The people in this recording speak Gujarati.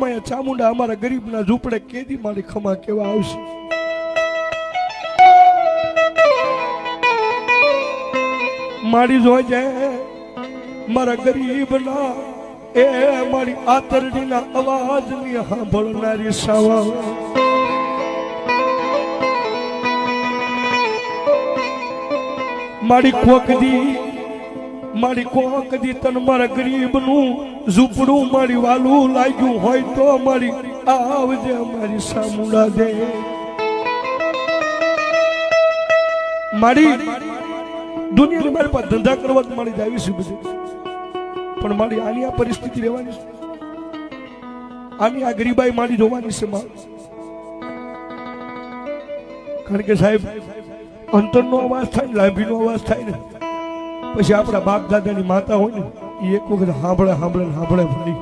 માયા ચામુંડા અમારા ગરીબના ઝૂંપડે કેદી મારી ખમા કેવા આવશે? મારી જોજે મારા ગરીબના એ મારી આતરડીના અવાજની સાંભળનારી સાવા મારી કોકદી તન મારા ગરીબનું ઝૂંપડું મારી વાલું લાગ્યું હોય તો મારી આવજે મારી સામુંડા દે મારી દુનિયાની મારી પાસે ધંધા કરવા મળી જાય છે બધું પણ મારી આની આ પરિસ્થિતિ રહેવાની છે આની આ ગરીબાઈ મારી જોવાની છે કારણ કે સાહેબ અંતરનો અવાજ થાય ને લાંબીનો અવાજ થાય ને પછી આપણા બાપ દાદાની માતા હોય ને એ એક વખત સાંભળે ભણી